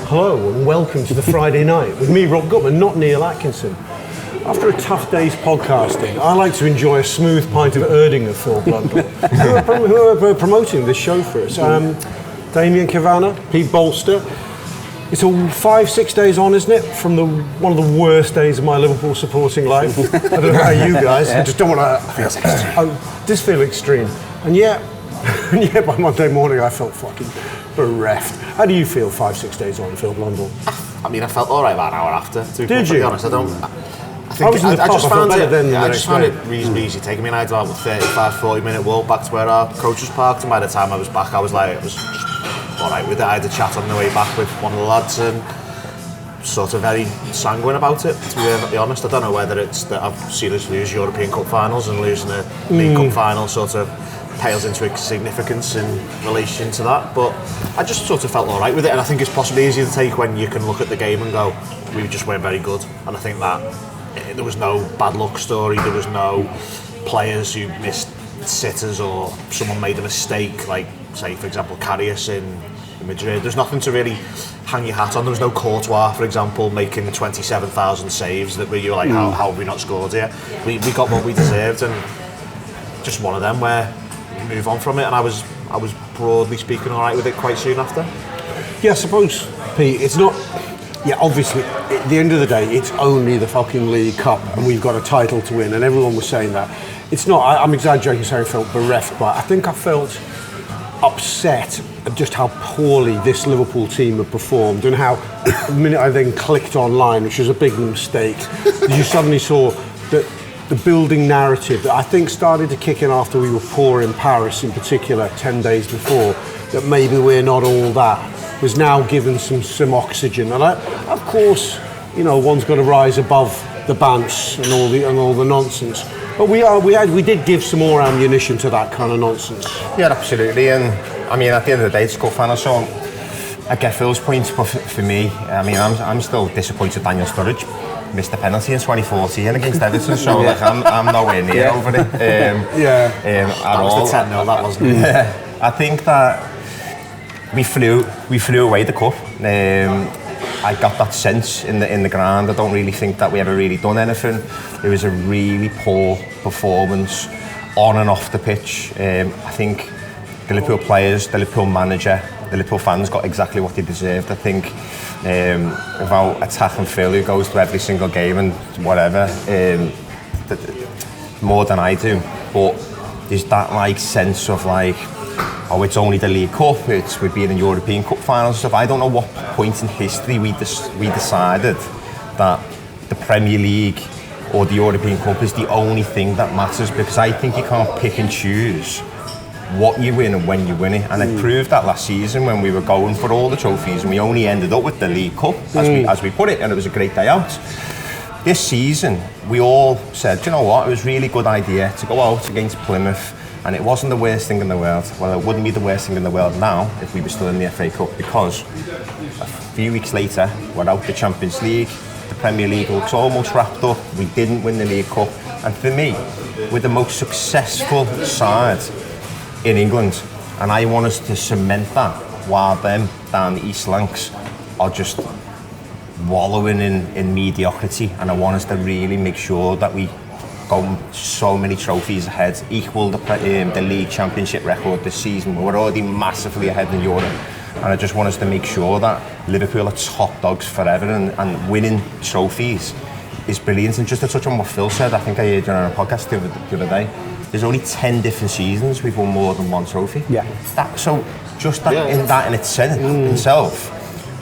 Hello and welcome to the Friday night with me, Rob Gutmann, not Neil Atkinson. After a tough day's podcasting, I like to enjoy a smooth pint of Erdinger, Phil Blundell, who are promoting this show for us. Damian, Kavanagh, Pete Bolster. It's all 5-6 days on, isn't it? From one of the worst days of my Liverpool supporting life. I don't know about you guys. I just don't want to. Just feel extreme. And yet by Monday morning I felt fucking bereft. How do you feel 5-6 days on, Phil Blundell? I mean, I felt all right about an hour after. To be perfectly honest, I just found it reasonably easy taking me. I had about a 35-40 minute walk back to where our coach was parked, and by the time I was back, I was just all right with it. I had a chat on the way back with one of the lads and sort of very sanguine about it, to be perfectly honest. I don't know whether it's that I've seen us lose European Cup finals and losing a League Cup final sort of pales into significance in relation to that, but I just sort of felt all right with it, and I think it's possibly easier to take when you can look at the game and go, we just weren't very good, and I think that there was no bad luck story, there was no players who missed sitters or someone made a mistake, like say for example Karius in Madrid. There's nothing to really hang your hat on. There was no Courtois, for example, making 27,000 saves that you were like, how have we not scored here? We got what we deserved, and just one of them where we move on from it, and I was broadly speaking all right with it quite soon after. Yeah, I suppose, Pete, it's not. Yeah, obviously, at the end of the day, it's only the fucking League Cup, and we've got a title to win, and everyone was saying that. It's not. I'm exaggerating saying I felt bereft, but I think I felt upset at just how poorly this Liverpool team had performed, and how the minute I then clicked online, which was a big mistake, you suddenly saw that the building narrative that I think started to kick in after we were poor in Paris in particular 10 days before, that maybe we're not all that, was now given some oxygen. And of course, one's got to rise above the bants and all the nonsense. But we did give some more ammunition to that kind of nonsense. Yeah, absolutely. And I mean, at the end of the day, it's cup final, so I get Phil's point. But for me, I mean, I'm still disappointed Daniel Sturridge missed the penalty in 2014 against Everton. So I'm nowhere near over it. That was the 10-0, that wasn't it? Yeah, I think that we flew away the cup. I got that sense in the ground. I don't really think that we ever really done anything. It was a really poor performance on and off the pitch. I think the Liverpool players, the Liverpool manager, the Liverpool fans got exactly what they deserved. I think without attacking Phil, who goes to every single game and whatever, more than I do. But there's that sense of oh, it's only the League Cup, we've been in European Cup finals and stuff. I don't know what point in history we decided that the Premier League or the European Cup is the only thing that matters, because I think you can't pick and choose what you win and when you win it. And it proved that last season when we were going for all the trophies and we only ended up with the League Cup, as we put it, and it was a great day out. This season, we all said, you know what, it was a really good idea to go out against Plymouth. And it wasn't the worst thing in the world. Well, it wouldn't be the worst thing in the world now if we were still in the FA Cup, because a few weeks later, we're out the Champions League, the Premier League looks almost wrapped up, we didn't win the League Cup. And for me, we're the most successful side in England, and I want us to cement that while them down the East Lancs are just wallowing in mediocrity. And I want us to really make sure that we go so many trophies ahead, equal the league championship record this season. We're already massively ahead in Europe, and I just want us to make sure that Liverpool are top dogs forever, and winning trophies is brilliant. And just to touch on what Phil said, I think I heard you on a podcast the other day, there's only 10 different seasons we've won more than one trophy. Yeah. That in itself,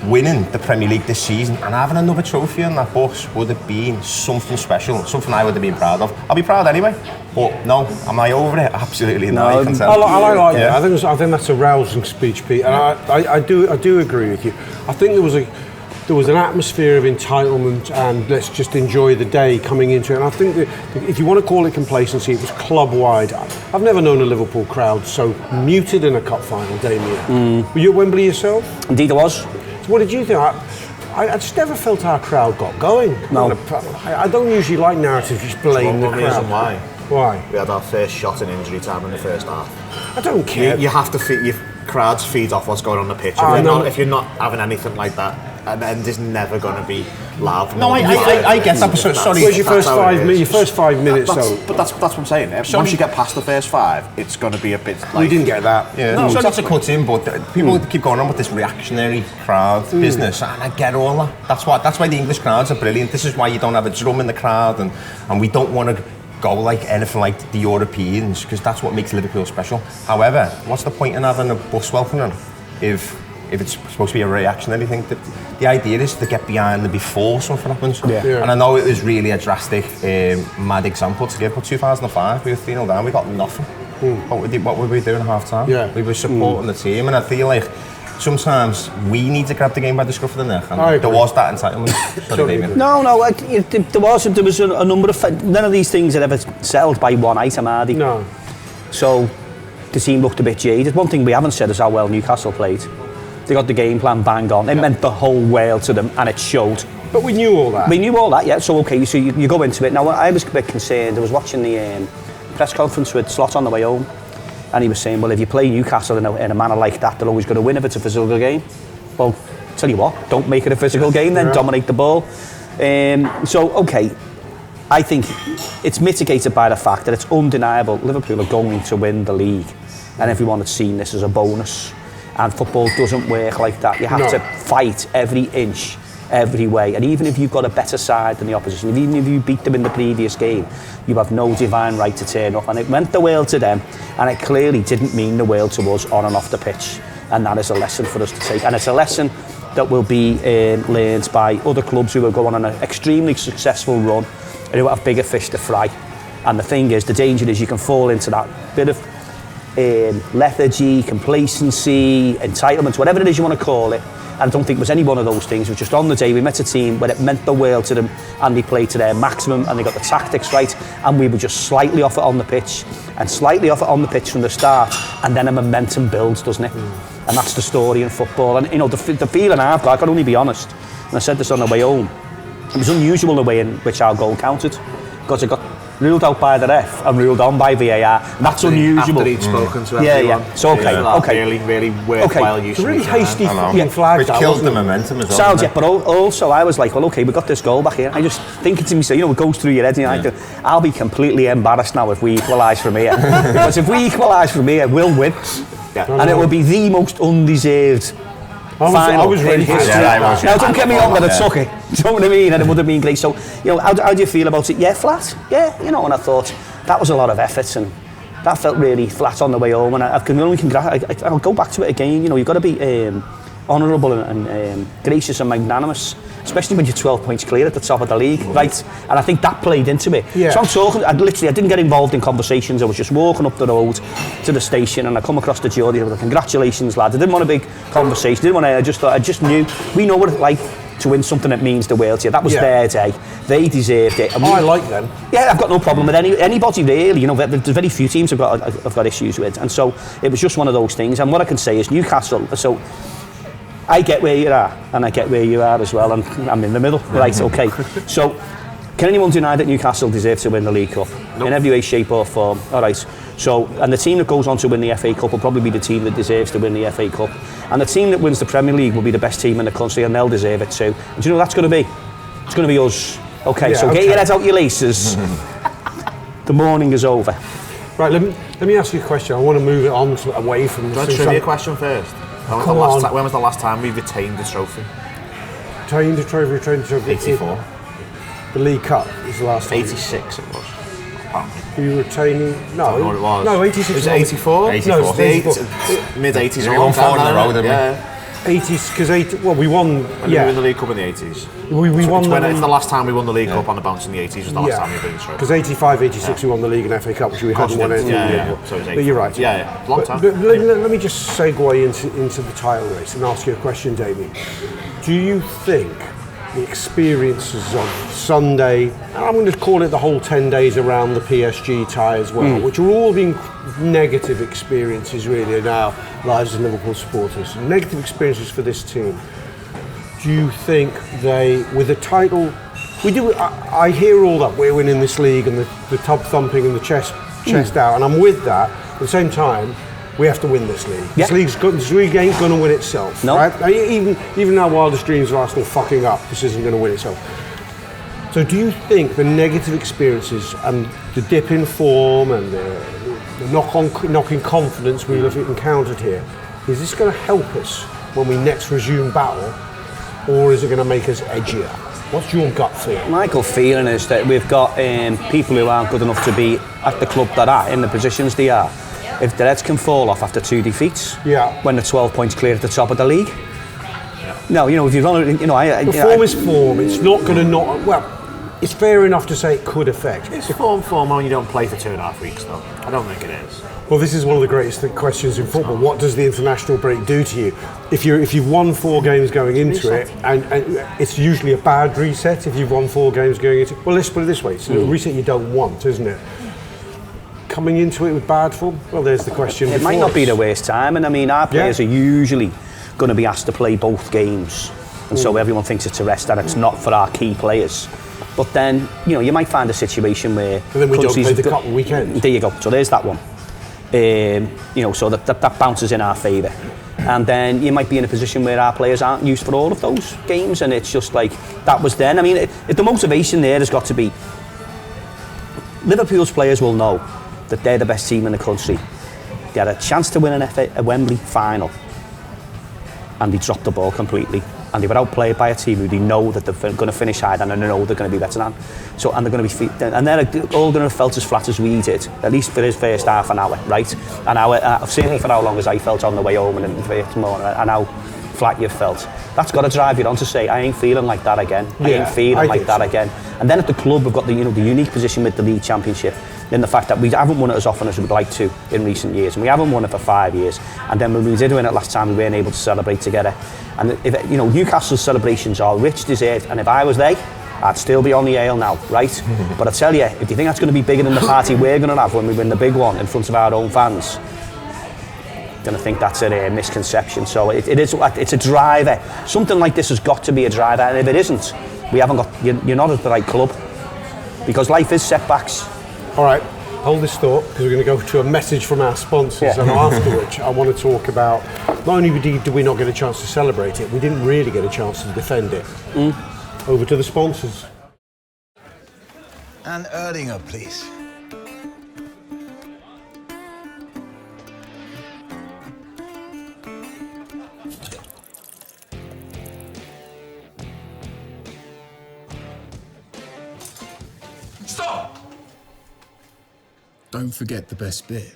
winning the Premier League this season and having another trophy on that box would have been something special, something I would have been proud of. I'll be proud anyway, but no, am I over it? Absolutely not. I like that. I think that's a rousing speech, Pete, and I do agree with you. I think there was an atmosphere of entitlement and let's just enjoy the day coming into it. And I think that if you want to call it complacency, it was club-wide. I've never known a Liverpool crowd so muted in a cup final, Damian. Were you at Wembley yourself? Indeed I was. So what did you think? I just never felt our crowd got going. No. I don't usually like narratives just blame the crowd. Reason why. Why? We had our first shot in injury time in the first half. I don't care. You have to feed your crowds feed off what's going on the pitch. If you're not having anything like that, an end is never going to be loud. No, I get that. But sorry. Where's your first 5 minutes? Your first 5 minutes, though. But that's what I'm saying. Once you get past the first 5, it's going to be a bit like... We didn't get that. Yeah. No, sorry to cut in, but people keep going on with this reactionary crowd business, and I get all that. That's why the English crowds are brilliant. This is why you don't have a drum in the crowd, and we don't want to go like anything like the Europeans, because that's what makes Liverpool special. However, what's the point in having a bus welcoming if it's supposed to be a reactionary thing? The idea is to get behind them before something happens. Yeah. And I know it was really a drastic, mad example to give, but 2005, we were 3-0 down, we got nothing. What were we doing at half time? Yeah. We were supporting the team, and I feel like sometimes we need to grab the game by the scruff of the neck, and there was that entitlement. Sorry, Damian. No, there was a number of... None of these things are ever settled by one item, are they? No. So the team looked a bit jaded. One thing we haven't said is how well Newcastle played. They got the game plan bang on. It meant the whole world to them, and it showed. But we knew all that. We knew all that, yeah. So, okay, so you go into it. Now, I was a bit concerned. I was watching the press conference with Slot on the way home, and he was saying, well, if you play Newcastle in a manner like that, they're always going to win if it's a physical game. Well, tell you what, don't make it a physical game then, dominate the ball. So, okay, I think it's mitigated by the fact that it's undeniable Liverpool are going to win the league, and everyone had seen this as a bonus. And football doesn't work like that. You have to fight every inch, every way. And even if you've got a better side than the opposition, even if you beat them in the previous game, you have no divine right to turn up. And it meant the world to them, and it clearly didn't mean the world to us on and off the pitch. And that is a lesson for us to take. And it's a lesson that will be learned by other clubs who will go on an extremely successful run and who have bigger fish to fry. And the thing is, the danger is you can fall into that bit of lethargy, complacency, entitlement, whatever it is you want to call it. And I don't think it was any one of those things. It was just on the day we met a team where it meant the world to them, and they played to their maximum, and they got the tactics right, and we were just slightly off it on the pitch, and slightly off it on the pitch from the start, and then a momentum builds, doesn't it? And that's the story in football. And you know, the feeling I've got, I can only be honest, and I said this on the way home, it was unusual the way in which our goal counted, because it got ruled out by the ref and ruled on by VAR. That's unusual. After he'd spoken to everyone. Yeah. So okay. Really worthwhile use. It's a really hasty fucking flag. Which killed the momentum as well. Sounds, yeah, but also I was like, well, okay, we got this goal back here. I just thinking to myself, it goes through your head, and I'll be completely embarrassed now if we equalise from here. Because if we equalise from here, we'll win. Yeah. And it will be the most undeserved final. I was ready for it. Now, don't get me wrong that I took it. Do you know what I mean? And it would have been great. So, how do you feel about it? Yeah, flat. Yeah, and I thought that was a lot of effort, and that felt really flat on the way home. And I'll go back to it again. You've got to be honourable and gracious and magnanimous, especially when you're 12 points clear at the top of the league, right? And I think that played into it. Yeah. So I'm talking, I didn't get involved in conversations. I was just walking up the road to the station, and I come across the Geordie. I was like, congratulations, lad. I didn't want a big conversation. I just knew, we know what it's like to win something that means the world to you. That was their day. They deserved it. And I like them. Yeah, I've got no problem with anybody really. There's very few teams I've got issues with. And so it was just one of those things. And what I can say is Newcastle, so I get where you are, and I get where you are as well, and I'm in the middle. Right, okay. So, can anyone deny that Newcastle deserve to win the League Cup? Nope. In every way, shape or form? All right. So, and the team that goes on to win the FA Cup will probably be the team that deserves to win the FA Cup. And the team that wins the Premier League will be the best team in the country, and they'll deserve it too. And do you know what that's going to be? It's going to be us. Okay, so get your head out your laces. The morning is over. Right, let me ask you a question. I want to move it on away from... Do you want to trivia question first? When was the last time we retained the trophy? Retained the trophy. 84. The League Cup is the last time. 86 it was. Were you retaining? No. I don't know what it was. No, 86. Was it 84? 84. No, mid-80s. We won 4 in a row, didn't we? Yeah. 80s, because we won. We won the League Cup in the 80s. We won it's the last time we won the League Cup on the bounce in the 80s was the last time we won the trophy. Because 85, 86 we won the league and FA Cup, which we hadn't won anything. So but you're right. Yeah, long time. Let me just segue into the title race and ask you a question, Damian. Do you think the experiences of Sunday, and I'm going to call it the whole 10 days around the PSG tie as well, which are all being negative experiences really in our lives as Liverpool supporters, negative experiences for this team. Do you think they, with a title, I hear all that, we're winning this league and the tub thumping and the chest out, and I'm with that. At the same time, we have to win this league. Yeah. This league ain't going to win itself. No. Right? Now, even our wildest dreams of Arsenal fucking up, this isn't going to win itself. So do you think the negative experiences and the dip in form and the knocking confidence we've encountered here, is this going to help us when we next resume battle, or is it going to make us edgier? What's your gut feel? My gut feeling is that we've got people who aren't good enough to be at the club that are in the positions they are. If the Reds can fall off after 2 defeats, when they're 12 points clear at the top of the league, no, if you've only, form is form. It's not going to not. Well, it's fair enough to say it could affect. It's form when you don't play for 2.5 weeks, though. I don't think it is. Well, this is one of the greatest questions in football. What does the international break do to you? If you've won 4 games going into it, and it's usually a bad reset if you've won 4 games going into it. Well, let's put it this way. It's a reset you don't want, isn't it? Coming into it with bad form? Well, there's the question. It might not be the worst time, and I mean, our players are usually going to be asked to play both games, and so everyone thinks it's a rest, and it's not for our key players. But then, you might find a situation where... And then we don't play the cup weekend. There you go. So there's that one. So that bounces in our favour. And then you might be in a position where our players aren't used for all of those games, and it's just like, that was then. I mean, the motivation there has got to be... Liverpool's players will know that they're the best team in the country. They had a chance to win a Wembley final, and they dropped the ball completely. And they were outplayed by a team who they know that they're going to finish higher than, and they know they're going to be better than. So, and they're going to be, and they're all going to have felt as flat as we did, at least for his first half an hour, right? An hour, certainly for how long as I felt on the way home and in the morning, and how flat you've felt. That's got to drive you on to say, I ain't feeling like that again. I ain't feeling like that again. And then at the club, we've got the unique position with the league championship, in the fact that we haven't won it as often as we'd like to in recent years, and we haven't won it for 5 years. And then when we did win it last time, we weren't able to celebrate together. And if Newcastle's celebrations are rich, deserved, and if I was they, I'd still be on the ale now, right? But I tell you, if you think that's going to be bigger than the party we're going to have when we win the big one in front of our own fans, I'm going to think that's a misconception. So it's a driver. Something like this has got to be a driver, and if it isn't, we haven't got. You're not at the right club, because life is setbacks. All right, hold this thought, because we're going to go to a message from our sponsors, and after which I want to talk about, not only did we not get a chance to celebrate it, we didn't really get a chance to defend it. Over to the sponsors. And Erdinger, please. Stop! Don't forget the best bit.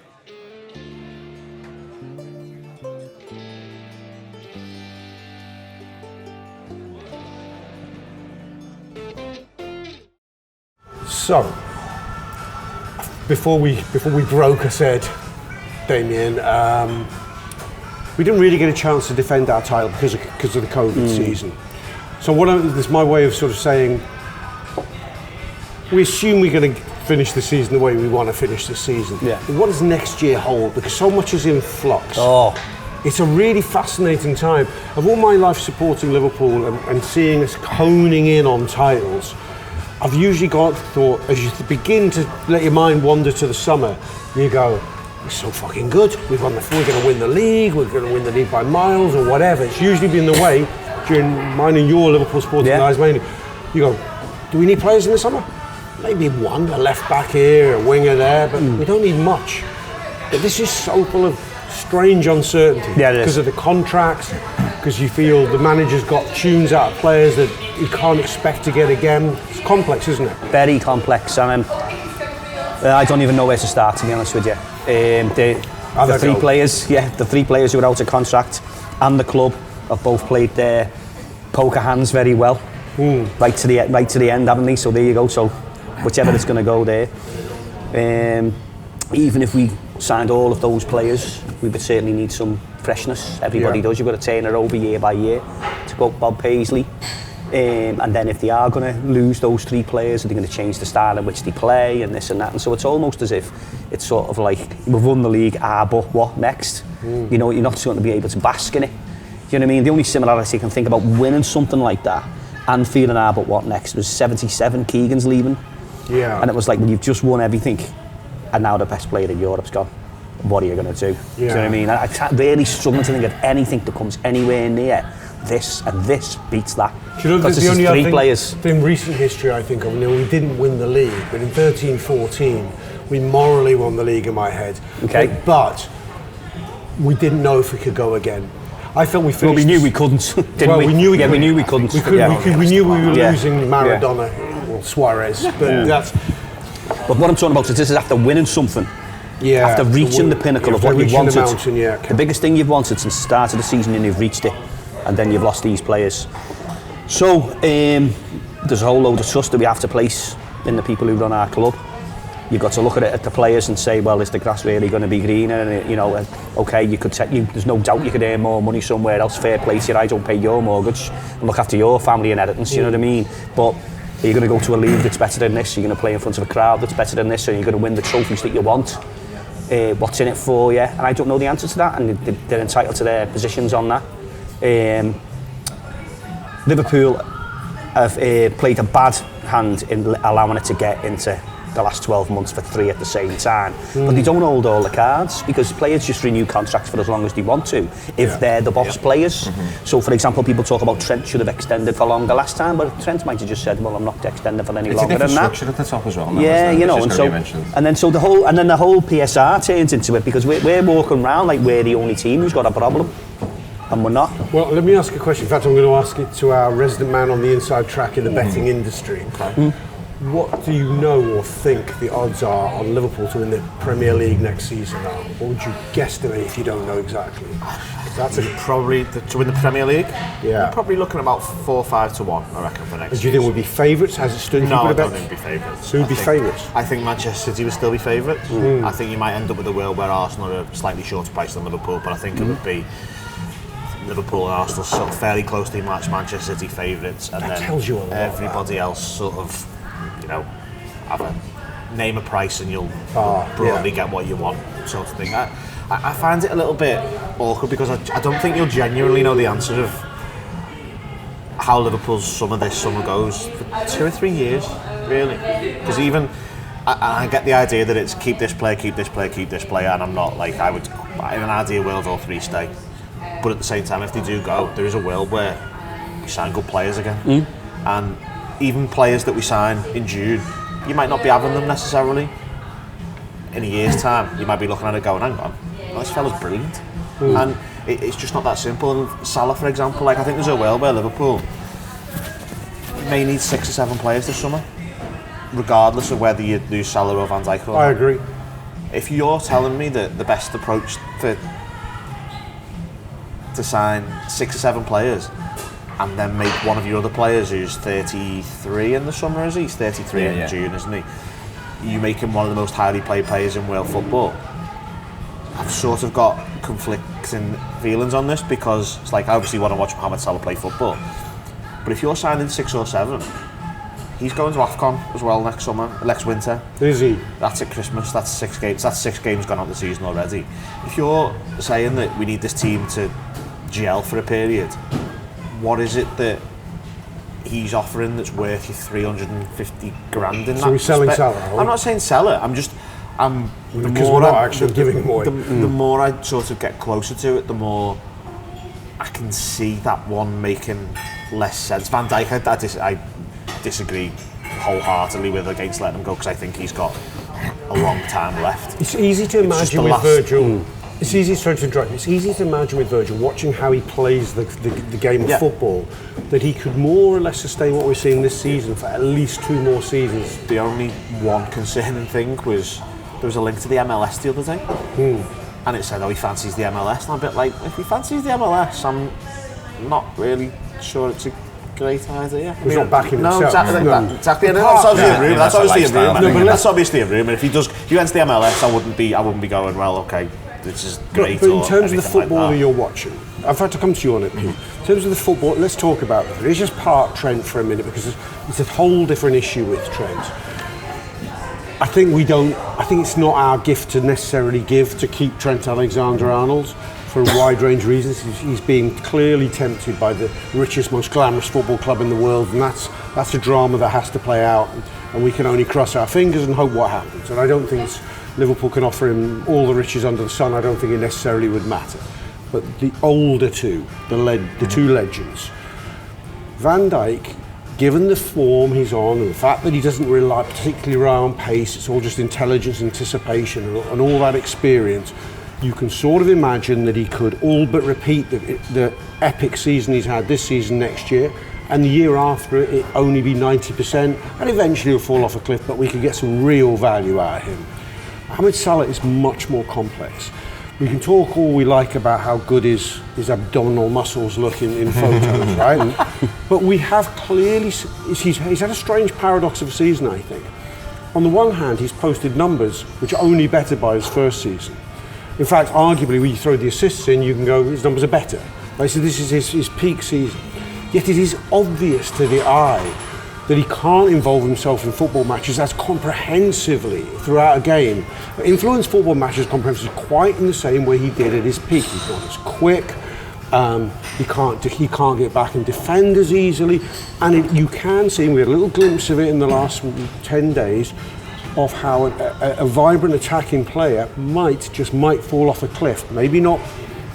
So, before we broke, I said, Damian, we didn't really get a chance to defend our title because of the COVID season. So this is my way of sort of saying, we assume we're going to finish the season the way we want to finish the season. Yeah. But what does next year hold? Because so much is in flux. It's a really fascinating time. Of all my life supporting Liverpool and seeing us honing in on titles, I've usually thought, as you begin to let your mind wander to the summer, you go, we're so fucking good. We're going to win the league, we're going to win the league by miles or whatever. It's usually been the way during mine and your Liverpool sporting guys mainly. You go, do we need players in the summer? Maybe one, a left back here, a winger there, but we don't need much. But this is so full of strange uncertainty because of the contracts, because you feel the manager's got tunes out of players that you can't expect to get again. It's complex, isn't it? Very complex. I don't even know where to start, to be honest with you. The three players who are out of contract and the club have both played their poker hands very well, right to the end, haven't they? So there you go. So whichever it's going to go there. Even if we signed all of those players, we would certainly need some freshness. Everybody does. You've got to turn it over year by year. To quote Bob Paisley. And then if they are going to lose those 3 players, are they going to change the style in which they play and this and that? And so it's almost as if it's sort of like, we've won the league, but what next? You're not going to be able to bask in it. You know what I mean? The only similarity I can think about winning something like that and feeling, but what next, was 77, Keegan's leaving. Yeah. And it was like, when you've just won everything, and now the best player in Europe's gone. what are you going to do? Do you know what I mean? I can't really struggling to think of anything that comes anywhere near this, and this beats that. Do you know, because the this only is other three thing players. in recent history I think of, we didn't win the league, but in 13-14 we morally won the league in my head. Okay. But we didn't know if we could go again. I felt we finished... Well, we knew we couldn't, didn't we? We knew we couldn't. we knew we couldn't. We knew we were Yeah. losing Maradona, or Suarez, but that's... But what I'm talking about is this is after winning something. Yeah. After reaching the pinnacle of what you reaching wanted. the mountain, yeah. The biggest thing you've wanted since the start of the season, and you've reached it, and then you've lost these players. So there's a whole load of trust that we have to place in the people who run our club. You've got to look at the players and say, well, is the grass really going to be greener? And okay, you could there's no doubt you could earn more money somewhere else. Fair play to you, I don't pay your mortgage and look after your family inheritance. You know what I mean? But are you going to go to a league that's better than this? You're going to play in front of a crowd that's better than this, and you're going to win the trophies that you want. What's in it for you? And I don't know the answer to that, and they're entitled to their positions on that. Liverpool have played a bad hand in allowing it to get into the last 12 months for 3 at the same time. But they don't hold all the cards, because players just renew contracts for as long as they want to, if they're the boss players. So, for example, people talk about Trent should have extended for longer last time, but Trent might have just said, well, I'm not extending for any longer than that. It's a different structure at the top as well. Yeah, and then the whole PSR turns into it, because we're walking around like we're the only team who's got a problem, and we're not. Well, let me ask a question. In fact, I'm going to ask it to our resident man on the inside track in the betting industry. Okay. What do you know or think the odds are on Liverpool to win the Premier League next season now? What would you guesstimate if you don't know exactly? That's probably to win the Premier League. Yeah. You're probably looking about 4-5 to 1, I reckon, for next Do you think we'll be favourites? Has it stood? No, I don't think we'll be favourites. Who would be favourites? I think Manchester City will still be favourites. I think you might end up with a world where Arsenal are slightly shorter priced than Liverpool, but I think it would be Liverpool and Arsenal sort of fairly closely matched Manchester City favourites, and that then tells you a lot, everybody else sort of, have a name a price and you'll broadly get what you want, sort of thing. I find it a little bit awkward, because I don't think you'll genuinely know the answer of how Liverpool's summer this summer goes for 2 or 3 years, really. Because even I get the idea that it's keep this player, and I'm not like, I would, in an ideal world, all 3 stay. But at the same time, if they do go, there is a world where we sign good players again. And even players that we sign in June, you might not be having them necessarily in a year's time. You might be looking at it going, hang on, this fella's brilliant. And it's just not that simple. And Salah, for example, I think there's a world where Liverpool may need 6 or 7 players this summer, regardless of whether you lose Salah or Van Dijk or not. I agree. If you're telling me that the best approach to sign 6 or 7 players and then make one of your other players who's 33 in the summer, is he? He's 33 in June, isn't he? You make him one of the most highly played players in world football. I've sort of got conflicting feelings on this, because it's like, I obviously want to watch Mohamed Salah play football, but if you're signing 6 or 7, he's going to AFCON as well next winter. Is he? That's at Christmas, that's 6 games. That's 6 games gone out the season already. If you're saying that we need this team to gel for a period, what is it that he's offering that's worth you 350 grand in that? So we're selling Salah? I'm not saying sell it, because we're not actually giving him away. The more I sort of get closer to it, the more I can see that one making less sense. Van Dijk, I disagree wholeheartedly with against letting him go, because I think he's got a long time left. It's easy to imagine with Virgil. It's easy to imagine with Virgil, watching how he plays the game of football, that he could more or less sustain what we're seeing this season for at least 2 more seasons. The only one concerning thing was there was a link to the MLS the other day, and it said, he fancies the MLS, and I'm a bit like, if he fancies the MLS, I'm not really sure it's a great idea. He's not backing himself. Exactly. That's obviously a rumour. If he went to the MLS, I wouldn't be going, well, okay, this is great. But in terms of the football that you're watching, in fact, to come to you on it, Pete. In terms of the football, let's talk about it. Let's just park Trent for a minute, because it's a whole different issue with Trent. I think it's not our gift to necessarily give to keep Trent Alexander-Arnold for a wide range of reasons. He's being clearly tempted by the richest, most glamorous football club in the world, and that's a drama that has to play out, and we can only cross our fingers and hope what happens. And I don't think it's Liverpool can offer him all the riches under the sun, I don't think it necessarily would matter. But the older two, the two legends, Van Dijk, given the form he's on and the fact that he doesn't rely particularly on pace, it's all just intelligence, anticipation and all that experience, you can sort of imagine that he could all but repeat the epic season he's had this season next year, and the year after it only be 90%, and eventually he'll fall off a cliff, but we could get some real value out of him. Mohamed Salah is much more complex. We can talk all we like about how good his abdominal muscles look in photos, right? But we have clearly, he's had a strange paradox of a season, I think. On the one hand, he's posted numbers which are only better by his first season. In fact, arguably, when you throw the assists in, you can go, his numbers are better. Right? So this is his peak season. Yet it is obvious to the eye that he can't involve himself in football matches as comprehensively throughout a game. Influence football matches comprehensively quite in the same way he did at his peak. He's not as quick, he can't get back and defend as easily, and you can see, we had a little glimpse of it in the last 10 days, of how a vibrant attacking player might fall off a cliff. Maybe not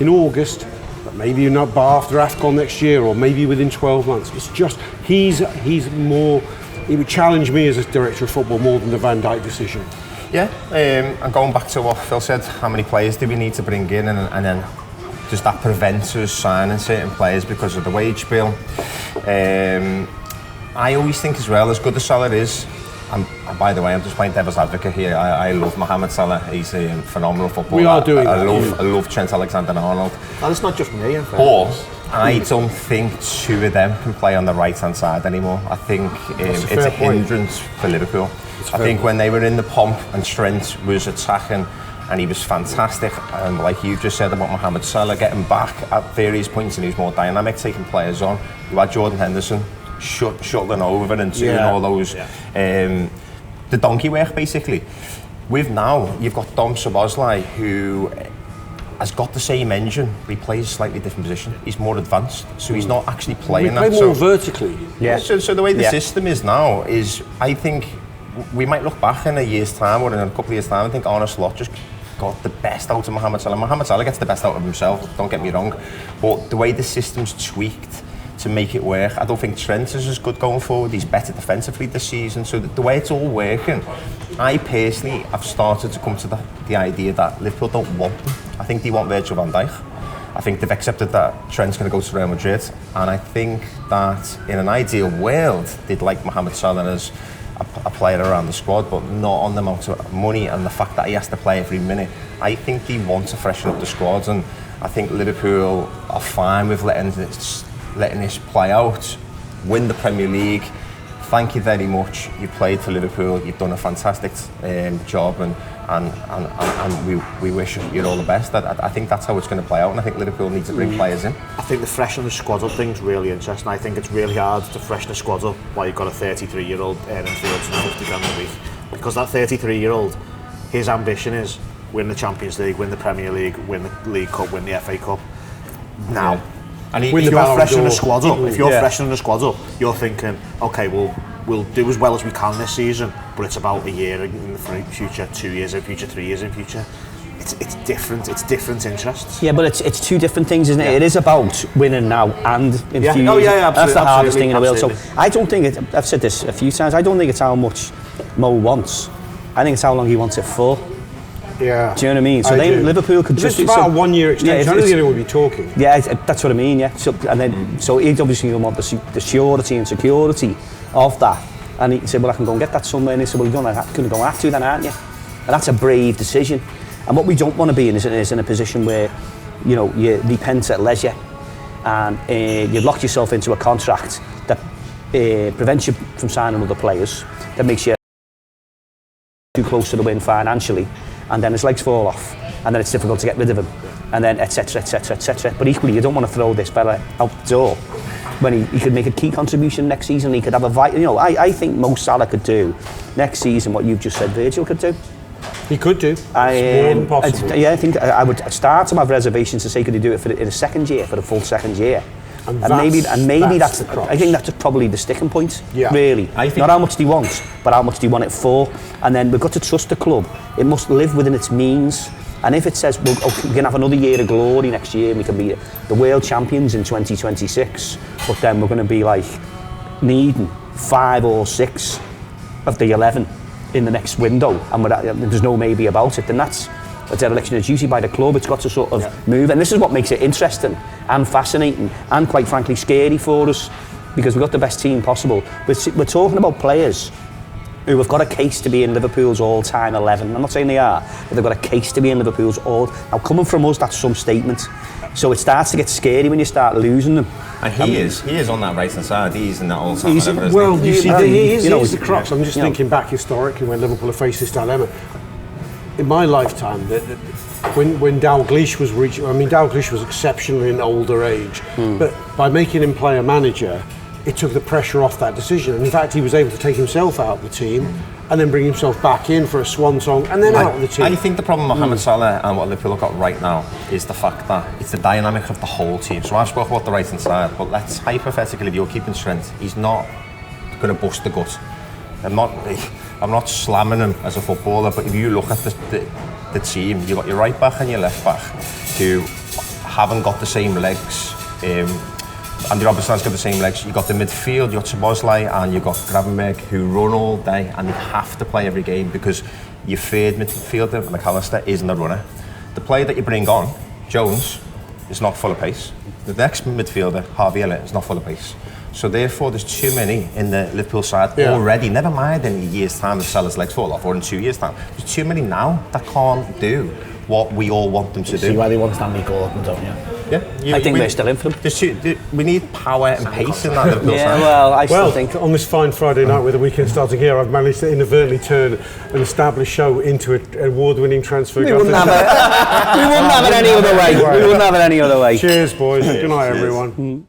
in August, but maybe not after AFCON next year, or maybe within 12 months. It's just, he would challenge me as a director of football more than the Van Dijk decision. Yeah, and going back to what Phil said, how many players do we need to bring in, and then does that prevent us signing certain players because of the wage bill? I always think as well, as good as Salah is, and by the way, I'm just playing devil's advocate here. I love Mohamed Salah. He's a phenomenal footballer. We are doing I that. I love Trent Alexander-Arnold. And it's not just me, in fact. But I don't think two of them can play on the right-hand side anymore. I think it's a hindrance for Liverpool. I think when they were in the pomp and Trent was attacking and he was fantastic, and like you just said about Mohamed Salah getting back at various points and he was more dynamic, taking players on. You had Jordan Henderson shuttling over and doing all those the donkey work basically. With now, you've got Dom Szoboszlai, who has got the same engine, but he plays a slightly different position. He's more advanced, so he's not actually playing we play more vertically. Yeah. So the way the system is now is, I think we might look back in a year's time or in a couple of years' time and think Arne Slot just got the best out of Mohamed Salah. Mohamed Salah gets the best out of himself, don't get me wrong, but the way the system's tweaked to make it work, I don't think Trent is as good going forward. He's better defensively this season, so the way it's all working, I personally have started to come to the idea that Liverpool don't want them. I think they want Virgil van Dijk. I think they've accepted that Trent's going to go to Real Madrid, and I think that in an ideal world they'd like Mohamed Salah as a player around the squad, but not on the amount of money and the fact that he has to play every minute. I think they want to freshen up the squad, and I think Liverpool are fine with letting this play out, win the Premier League. Thank you very much. You played for Liverpool. You've done a fantastic job, and we wish you all the best. I think that's how it's going to play out, and I think Liverpool needs to bring players in. I think the freshen the squad up thing's really interesting. I think it's really hard to freshen the squad up while you've got a 33-year-old earning £350 a week, because that 33-year-old, his ambition is win the Champions League, win the Premier League, win the League Cup, win the FA Cup. Now. Yeah. And if you're freshening the squad up, you're thinking, okay, we'll do as well as we can this season, but it's about a year in the future, 2 years in future, 3 years in future. It's different. It's different interests. Yeah, but it's two different things, isn't it? It is about winning now and in a few years. Yeah, that's the hardest thing in the world. So absolutely. I don't think I've said this a few times. I don't think it's how much Mo wants. I think it's how long he wants it for. Yeah. Do you know what I mean? So Liverpool could just... It's about a 1 year extension. I don't think anyone would be talking. Yeah, that's what I mean, yeah. So he'd obviously want the surety and security of that. And he said, well, I can go and get that somewhere. And he said, well, you're going to have to then, aren't you? And that's a brave decision. And what we don't want to be in is in a position where, you know, you repent at leisure and you've locked yourself into a contract that prevents you from signing other players, that makes you too close to the win financially, and then his legs fall off, and then it's difficult to get rid of him, and then etc, etc, etc. But equally, you don't want to throw this fella out the door when he could make a key contribution next season. He could have a vital, you know, I think Mo Salah could do next season what you've just said Virgil could do. He could do. It's more than possible. I think I would start to have reservations to say could he do it in a second year, for the full second year. And maybe that's the crux. I think that's probably the sticking point. Yeah. Really, I think not how much they want, but how much they want it for. And then we've got to trust the club. It must live within its means. And if it says, well, okay, we can have another year of glory next year, and we can be the world champions in 2026, but then we're going to be like needing 5 or 6 of the 11 in the next window, and there's no maybe about it, then that's a dereliction of duty by the club. It's got to sort of move, and this is what makes it interesting and fascinating and quite frankly scary for us, because we've got the best team possible. We're talking about players who have got a case to be in Liverpool's all-time 11. I'm not saying they are, but they've got a case to be in Liverpool's all. Now, coming from us, that's some statement. So it starts to get scary when you start losing them. And he is on that right-hand side. He's in that all-time 11. Well, you see, here's the crux. I'm just you know, thinking back historically when Liverpool have faced this dilemma. In my lifetime, when Dalglish was reaching, I mean, Dalglish was exceptionally in older age, but by making him player manager, it took the pressure off that decision. And in fact, he was able to take himself out of the team and then bring himself back in for a swan song and then out of the team. I think the problem with Mohamed Salah and what Liverpool have got right now is the fact that it's the dynamic of the whole team. So I've spoken about the right hand side, but let's hypothetically, if you're keeping strength, he's not going to bust the gut. I'm not slamming him as a footballer, but if you look at the team, you've got your right back and your left back who haven't got the same legs. Andy Robertson's got the same legs. You've got the midfield, you've got Szoboszlai and you've got Gravenberch who run all day and they have to play every game because your third midfielder, McAllister, isn't a runner. The player that you bring on, Jones, is not full of pace. The next midfielder, Harvey Elliott, is not full of pace. So therefore there's too many in the Liverpool side already, never mind in a year's time if Salah's legs fall off or in 2 years' time. There's too many now that can't do what we all want them to do. See why they want Stanley Gordon, don't you? I think we're still in for them. We need power and pace in that Liverpool side. Well, I still think on this fine Friday night with the weekend starting here, I've managed to inadvertently turn an established show into an award-winning transfer. we wouldn't have it any other way. Cheers, boys. Good night, everyone.